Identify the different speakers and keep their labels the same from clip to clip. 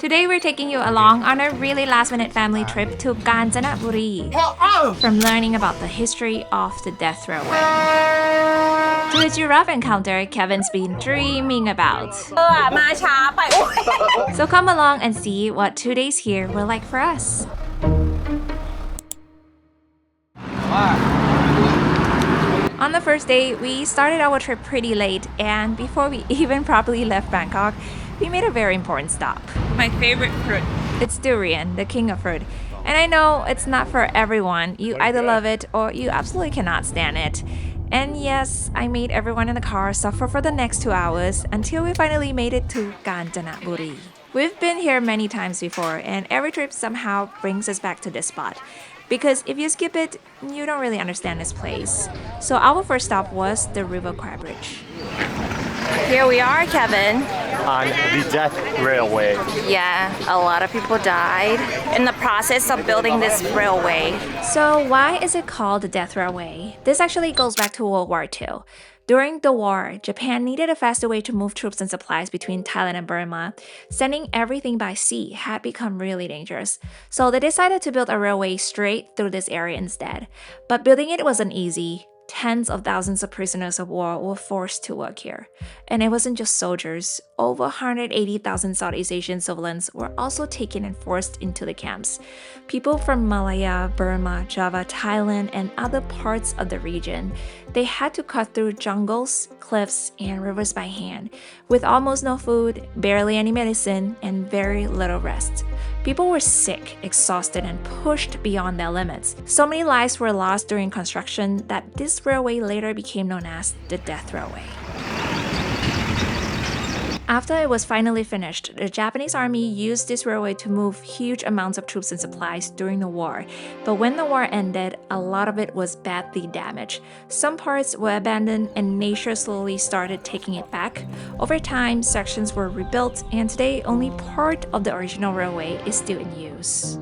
Speaker 1: Today we're taking you along on a really last-minute family trip to Kanchanaburi. From learning about the history of the death row to the giraffe encounter Kevin's been dreaming about.
Speaker 2: มาช้าไปโอ้ย
Speaker 1: So come along and see what 2 days here were like for us. On the first day, we started our trip pretty late, and before we even properly left Bangkok, we made a very important stop.
Speaker 2: My favorite fruit.
Speaker 1: It's durian, the king of fruit. And I know it's not for everyone. You either love it or you absolutely cannot stand it. And yes, I made everyone in the car suffer for the next 2 hours until we finally made it to Kanchanaburi. We've been here many times before, and every trip somehow brings us back to this spot. Because if you skip it, you don't really understand this place. So our first stop was the River Kwai Bridge.
Speaker 2: Here we are, Kevin.
Speaker 3: On the death railway.
Speaker 2: Yeah, a lot of people died in the process of building this railway.
Speaker 1: So why is it called the Death Railway? This actually goes back to World War II. During the war, Japan needed a faster way to move troops and supplies between Thailand and Burma. Sending everything by sea had become really dangerous. So they decided to build a railway straight through this area instead. But building it wasn't easy. Tens of thousands of prisoners of war were forced to work here. And it wasn't just soldiers. Over 180,000 Southeast Asian civilians were also taken and forced into the camps. People from Malaya, Burma, Java, Thailand, and other parts of the region. They had to cut through jungles, cliffs, and rivers by hand, with almost no food, barely any medicine, and very little rest. People were sick, exhausted, and pushed beyond their limits. So many lives were lost during construction that this railway later became known as the Death Railway. After it was finally finished, the Japanese army used this railway to move huge amounts of troops and supplies during the war. But when the war ended, a lot of it was badly damaged. Some parts were abandoned and nature slowly started taking it back. Over time, sections were rebuilt, and today only part of the original railway is still in use.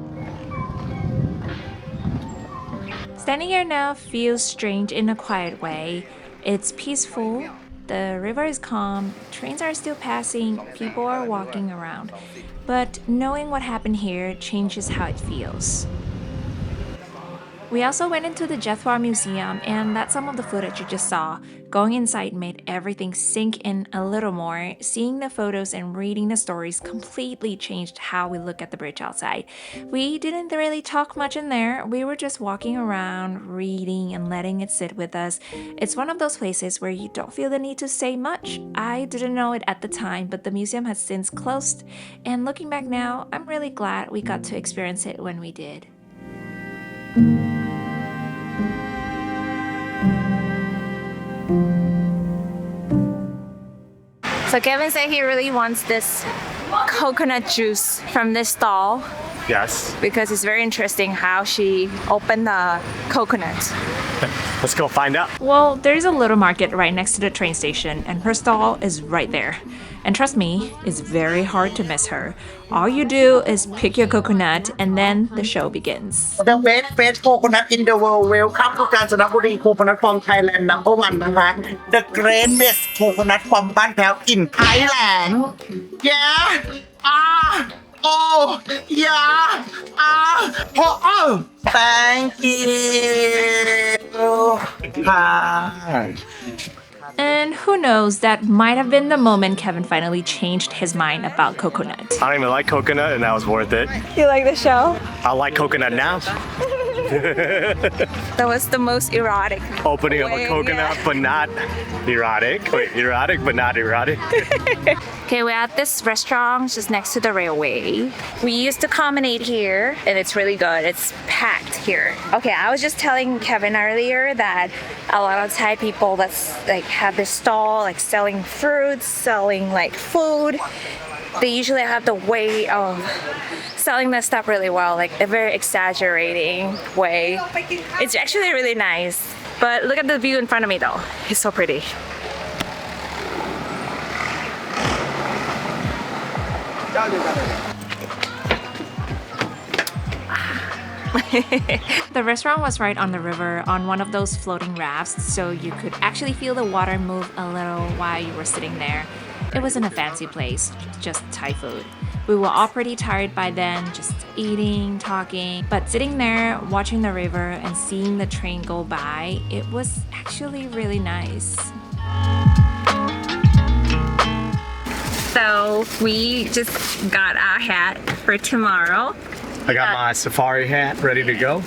Speaker 1: Standing here now feels strange in a quiet way. It's peaceful. The river is calm, trains are still passing, people are walking around. But knowing what happened here changes how it feels. We also went into the JEATH Museum, and that's some of the footage you just saw. Going inside made everything sink in a little more. Seeing the photos and reading the stories completely changed how we look at the bridge outside. We didn't really talk much in there. We were just walking around, reading, and letting it sit with us. It's one of those places where you don't feel the need to say much. I didn't know it at the time, but the museum has since closed. And looking back now, I'm really glad we got to experience it when we did.
Speaker 2: So Kevin said he really wants this coconut juice from this stall
Speaker 3: Yes.
Speaker 2: because it's very interesting how she opened the coconut.
Speaker 3: Let's go find out.
Speaker 1: Well, there's a little market right next to the train station, and her stall is right there. And trust me, it's very hard to miss her. All you do is pick your coconut, and then the show begins.
Speaker 4: The best coconut in the world. Welcome to Kanchanaburi coconut from Thailand #1 นะคะ The greatest coconut from บ้านแพ้ว in Thailand. Yeah. Oh. Yeah. Oh. Thank you. ค่ะ
Speaker 1: And who knows, that might have been the moment Kevin finally changed his mind about coconut.
Speaker 3: I don't even like coconut, and that was worth it.
Speaker 2: You like the show?
Speaker 3: I like coconut now.
Speaker 2: That was the most erotic.
Speaker 3: Opening up a coconut, but not erotic. Wait, erotic, but not erotic.
Speaker 2: Okay, we're at this restaurant just next to the railway. We used to come and eat here, and it's really good. It's packed here. Okay, I was just telling Kevin earlier that a lot of Thai people that's like have this stall, like selling fruits, selling like food. They usually have the way of selling their stuff really well, like a very exaggerating way. It's actually really nice. But look at the view in front of me though. It's so pretty.
Speaker 1: The restaurant was right on the river on one of those floating rafts, so you could actually feel the water move a little while you were sitting there. It wasn't a fancy place, just Thai food. We were all pretty tired by then, just eating, talking, but sitting there watching the river and seeing the train go by, it was actually really nice.
Speaker 2: So we just got our hat for tomorrow.
Speaker 3: I got my safari hat ready to go.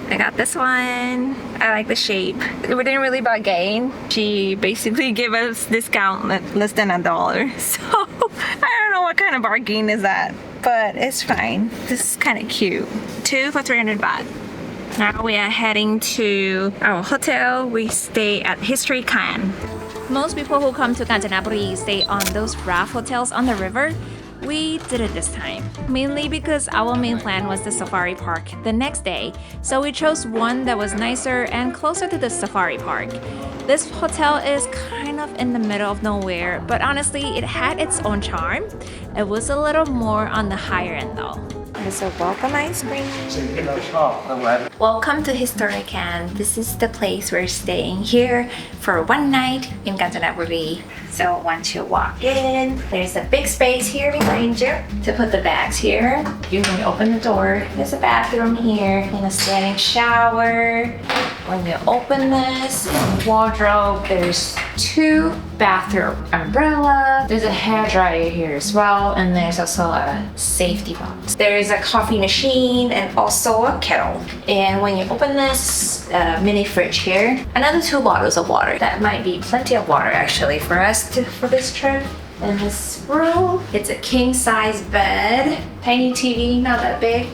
Speaker 2: I got this one. I like the shape. We didn't really bargain. She basically gave us discount less than $1. So I don't know what kind of bargain is that, but it's fine. This is kind of cute. 2 for 300 baht. Now we are heading to our hotel. We stay at Historykan.
Speaker 1: Most people who come to Kanchanaburi stay on those raft hotels on the river. We did it this time, mainly because our main plan was the safari park the next day, so we chose one that was nicer and closer to the safari park. This hotel is kind of in the middle of nowhere, but honestly, it had its own charm. It was a little more on the higher end though.
Speaker 2: There's a welcome ice cream. Welcome to Historykan. This is the place we're staying here for one night in Kanchanaburi. So once you walk in, there's a big space here behind you to put the bags here. You can open the door. There's a bathroom here and a standing shower. When you open this wardrobe, there's 2 bathroom umbrellas. There's a hairdryer here as well, and there's also a safety box. There's a coffee machine and also a kettle. And when you open this mini fridge here, another 2 bottles of water. That might be plenty of water actually for us for this trip. In this room, it's a king size bed, tiny TV, not that big.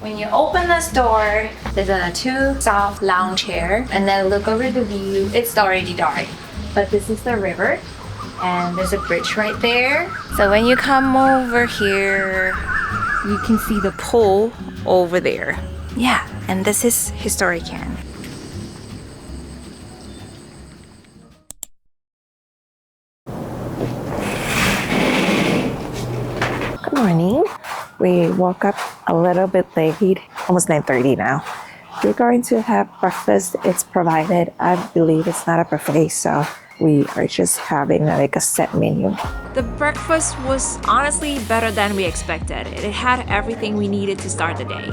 Speaker 2: When you open this door, there's a 2 soft lounge chair, and then look over the view. It's already dark, but this is the river, and there's a bridge right there. So when you come over here, you can see the pool over there. Yeah, and this is Historykan. Good morning. We woke up a little bit late, almost 9:30 now. We're going to have breakfast. It's provided. I believe it's not a buffet, so we are just having like a set menu.
Speaker 1: The breakfast was honestly better than we expected. It had everything we needed to start the day,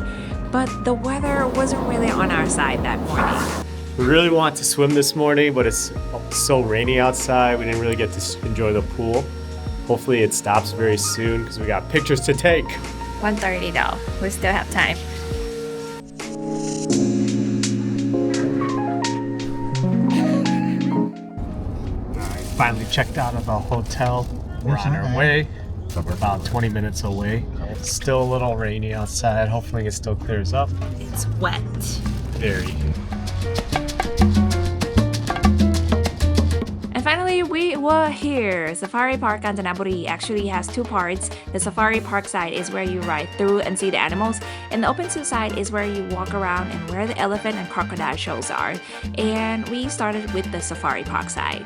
Speaker 1: but the weather wasn't really on our side that morning.
Speaker 3: We really want to swim this morning, but it's so rainy outside. We didn't really get to enjoy the pool. Hopefully it stops very soon because we got pictures to take.
Speaker 2: 1:30 though. We still have time.
Speaker 3: Finally checked out of the hotel. We're on our way. We're about 20 minutes away. It's still a little rainy outside. Hopefully it still clears up.
Speaker 2: It's wet.
Speaker 3: Very.
Speaker 1: And finally, we were here. Safari Park Kanchanaburi actually has 2 parts. The Safari Park side is where you ride through and see the animals, and the open zoo side is where you walk around and where the elephant and crocodile shows are. And we started with the Safari Park side.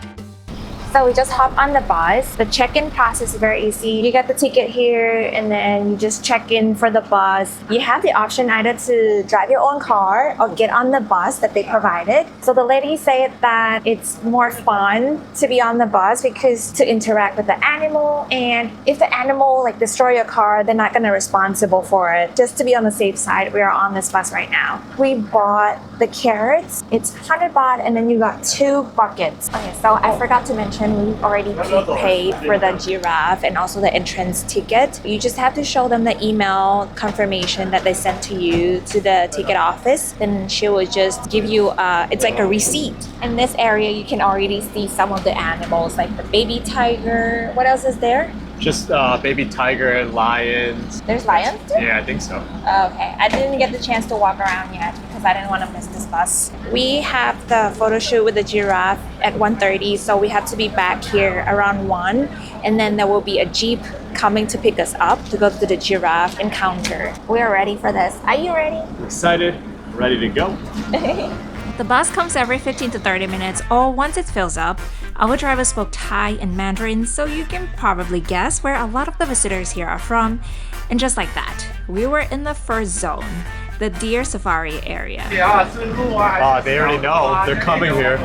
Speaker 2: So we just hop on the bus. The check-in process is very easy. You get the ticket here and then you just check in for the bus. You have the option either to drive your own car or get on the bus that they provided. So the lady said that it's more fun to be on the bus because to interact with the animal, and if the animal like destroy your car, they're not gonna be responsible for it. Just to be on the safe side, we are on this bus right now. We bought the carrots. It's 100 baht and then you got 2 buckets. Okay, so I forgot to mention we already prepaid for the giraffe and also the entrance ticket. You just have to show them the email confirmation that they sent to you to the ticket office. Then she will just give you, it's like a receipt. In this area, you can already see some of the animals like the baby tiger. What else is there?
Speaker 3: Just baby tiger and lions.
Speaker 2: There's lions too?
Speaker 3: Yeah, I think so.
Speaker 2: Okay, I didn't get the chance to walk around yet because I didn't want to miss this bus. We have the photo shoot with the giraffe at 1:30, so we have to be back here around 1, and then there will be a jeep coming to pick us up to go to the giraffe encounter. We are ready for this. Are you ready?
Speaker 3: Excited, ready to go.
Speaker 1: The bus comes every 15 to 30 minutes, or once it fills up. Our driver spoke Thai and Mandarin, so you can probably guess where a lot of the visitors here are from. And just like that, we were in the first zone. the deer safari area.
Speaker 3: Oh, they already know. They're coming here.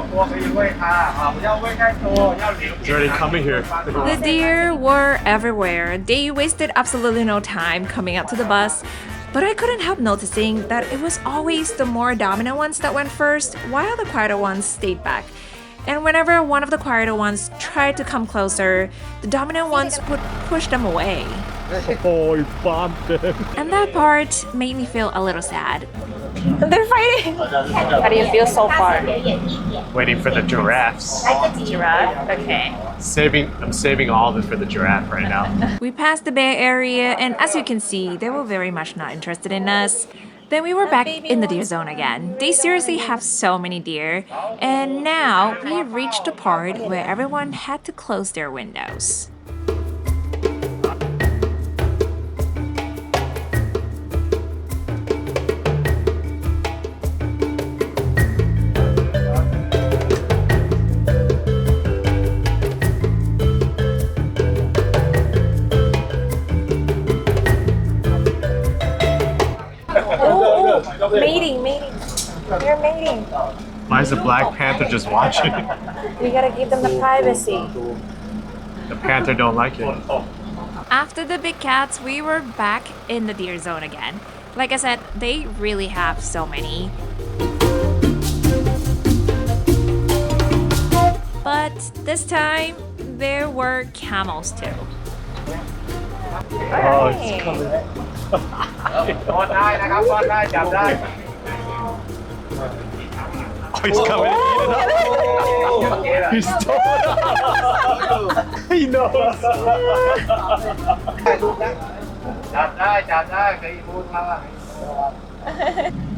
Speaker 3: They're already coming here.
Speaker 1: The deer were everywhere. They wasted absolutely no time coming up to the bus. But I couldn't help noticing that it was always the more dominant ones that went first, while the quieter ones stayed back. And whenever one of the quieter ones tried to come closer, the dominant ones would push them away.
Speaker 3: Oh, you bumped them.
Speaker 1: And that part made me feel a little sad.
Speaker 2: They're fighting. How do you feel so far?
Speaker 3: Waiting for the giraffes.
Speaker 2: Giraffe? Okay.
Speaker 3: I'm saving all of it for the giraffe right now.
Speaker 1: We passed the bear area, and as you can see, they were very much not interested in us. Then we were back in the deer zone again. They seriously have so many deer. And now we reached the part where everyone had to close their windows.
Speaker 2: Mating. They're mating.
Speaker 3: Why is the Black Panther just watching?
Speaker 2: We gotta give them the privacy.
Speaker 3: The panther don't like it.
Speaker 1: After the big cats, we were back in the deer zone again. Like I said, they really have so many. But this time, there were camels too.
Speaker 3: Oh, it's coming. Oh, he's coming to eat it up. He's stole it up. He knows.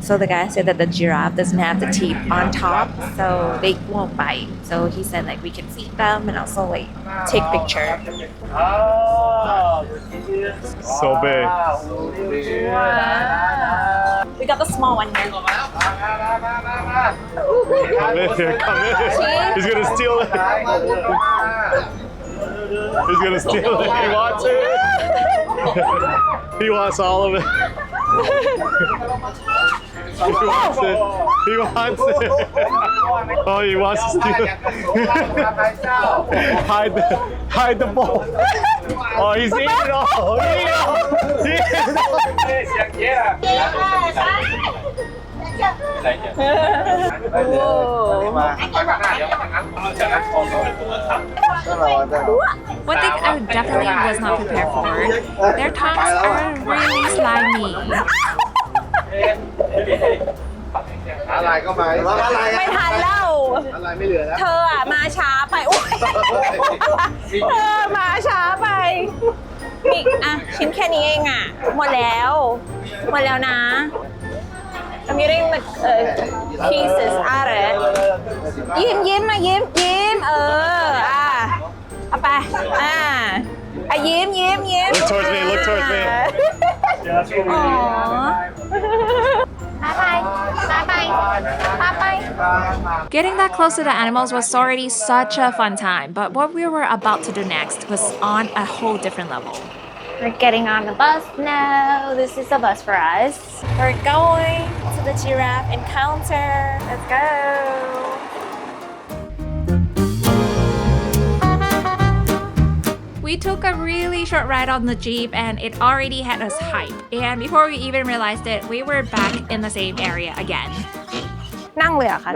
Speaker 2: So the guy said that the giraffe doesn't have the teeth on top, so they won't bite. So he said like we can feed them and also like take picture.
Speaker 3: So big.
Speaker 2: We got the small one here.
Speaker 3: Come in here, come in. He's gonna steal it. He's gonna steal it. He wants it. He wants all of it. He wants it. He wants it. Oh, he wants to steal it. Hide the bowl. Oh, he's eating it all. Eating it all.
Speaker 1: One thing I definitely was not prepared for, their tongues are really slimy.
Speaker 2: ไม่ทันแล้วเธออะมาช้าไปอุ๊ยเธอมาช้าไปนี่อะชิ้นแค่นี้เองอะหมดแล้วนะ I'm getting the pieces out of it ยิ้มมายิ้มเอาไปยิ้ม
Speaker 3: Look towards me, look towards me.
Speaker 1: Getting that close to the animals was already such a fun time, but what we were about to do next was on a whole different level.
Speaker 2: We're getting on the bus now. This is the bus for us. We're going to the giraffe encounter. Let's go.
Speaker 1: We took a really short ride on the Jeep and it already had us hyped. And before we even realized it, we were back in the same area again.
Speaker 2: นั่งเลยเหรอคะ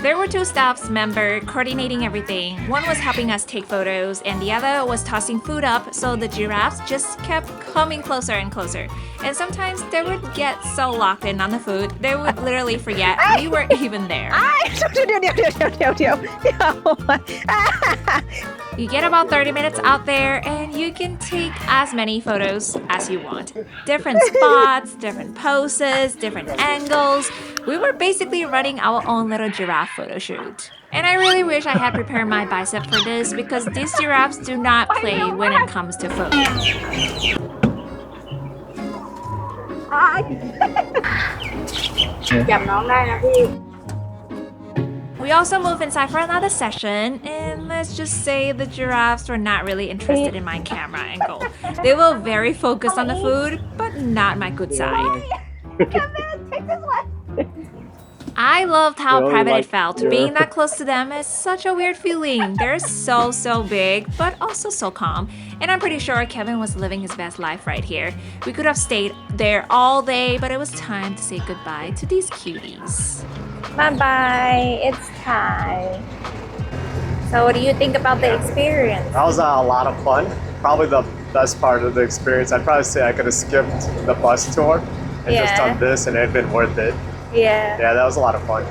Speaker 1: There were two staff members coordinating everything. One was helping us take photos and the other was tossing food up, so the giraffes just kept coming closer and closer. And sometimes they would get so locked in on the food, they would literally forget we were even there. You get about 30 minutes out there and you can take as many photos as you want. Different spots, different poses, different angles. We were basically running our own little giraffe photo shoot. And I really wish I had prepared my bicep for this because these giraffes do not play when it comes to photos.
Speaker 2: จับน้องได้นะพี่
Speaker 1: We also moved inside for another session, and let's just say the giraffes were not really interested in my camera angle. They were very focused on the food, but not my good side. I loved how private it felt. Being that close to them is such a weird feeling. They're so big, but also so calm. And I'm pretty sure Kevin was living his best life right here. We could have stayed there all day, but it was time to say goodbye to these cuties.
Speaker 2: Bye-bye. It's time. So what do you think about the experience?
Speaker 3: That was a lot of fun. Probably the best part of the experience. I'd probably say I could have skipped the bus tour and just done this and it'd been worth it.
Speaker 2: Yeah.
Speaker 3: Yeah, that was a lot of fun.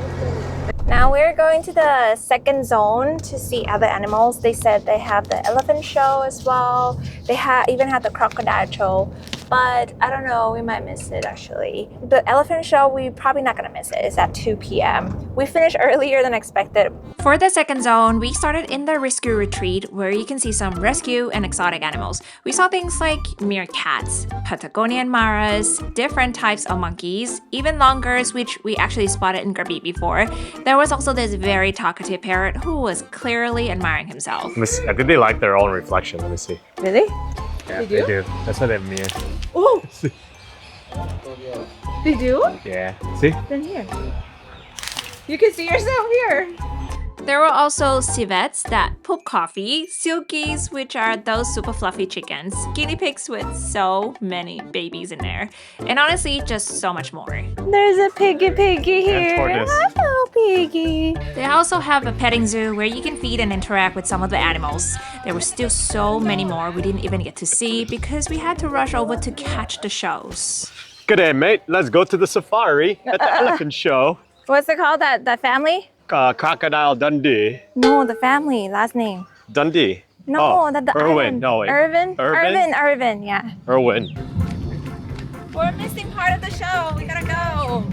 Speaker 2: Now we're going to the second zone to see other animals. They said they have the elephant show as well. They even had the crocodile show, but I don't know, we might miss it actually. The elephant show, we're probably not gonna miss it. It's at 2 p.m. We finished earlier than expected.
Speaker 1: For the second zone, we started in the rescue retreat where you can see some rescue and exotic animals. We saw things like meerkats, Patagonian maras, different types of monkeys, even longers, which we actually spotted in Krabi before. There was also this very talkative parrot who was clearly admiring himself.
Speaker 3: I think they like their own reflection. Let me see.
Speaker 2: Really?
Speaker 3: Yeah, they do. That's what they mean.
Speaker 2: Oh! They do?
Speaker 3: Yeah. See?
Speaker 2: Then here. You can see yourself here.
Speaker 1: There were also civets that poop coffee, silkies, which are those super fluffy chickens, guinea pigs with so many babies in there, and honestly, just so much more.
Speaker 2: There's a piggy here.
Speaker 3: tortoise.
Speaker 2: Hello, piggy.
Speaker 1: They also have a petting zoo where you can feed and interact with some of the animals. There were still so many more we didn't even get to see because we had to rush over to catch the shows.
Speaker 3: Good day, mate. Let's go to the safari at the elephant show.
Speaker 2: What's it called? That family?
Speaker 3: Crocodile Dundee.
Speaker 2: No, the family, last name.
Speaker 3: Dundee.
Speaker 2: No, the
Speaker 3: Irwin.
Speaker 2: island.
Speaker 3: No, wait.
Speaker 2: Irvin, yeah.
Speaker 3: Irwin.
Speaker 2: We're missing part of the show. We gotta go.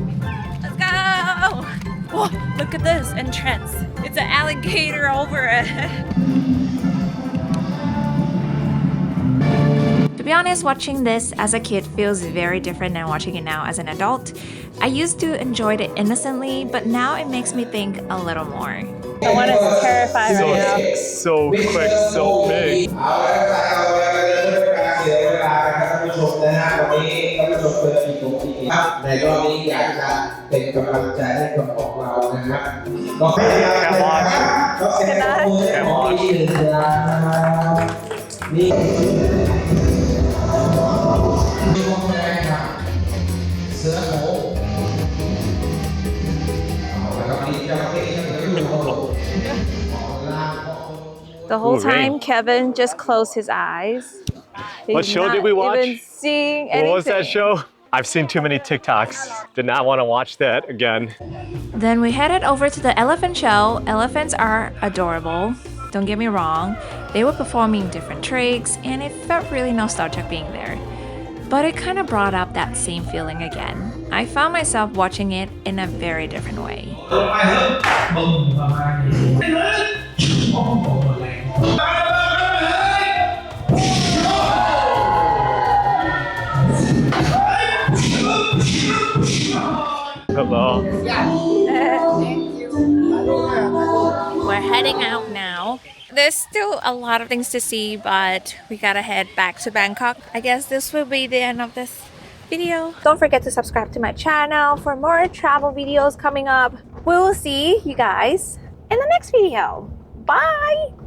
Speaker 2: Let's go.
Speaker 1: Oh, look at this entrance. It's an alligator over it. To be honest, watching this as a kid feels very different than watching it now as an adult. I used to enjoy it innocently, but now it makes me think a little more.
Speaker 2: The one is terrified right now.
Speaker 3: So quick, so big.
Speaker 5: ในรอบนี้อยากจะเป็นกำลังใจให้กับของเรานะครับก็ให้กำลังใจนะครับก็เสียงปรบมือให้ของอีกหนึ่งนะครับนี่มีวงแดงครับเสือโหมเอาละครับนี่จะมาเก่งจะอยู่กับผม
Speaker 2: The whole time, Kevin just closed his eyes.
Speaker 3: What show did we watch?
Speaker 2: Even seeing anything.
Speaker 3: What was that show? I've seen too many TikToks. Did not want to watch that again.
Speaker 1: Then we headed over to the elephant show. Elephants are adorable. Don't get me wrong. They were performing different tricks and it felt really nostalgic being there. But it kind of brought up that same feeling again. I found myself watching it in a very different way.
Speaker 3: Hello.
Speaker 1: We're heading out now. There's still a lot of things to see, but we gotta head back to Bangkok. I guess this will be the end of this video.
Speaker 2: Don't forget to subscribe to my channel for more travel videos coming up. We will see you guys in the next video. Bye!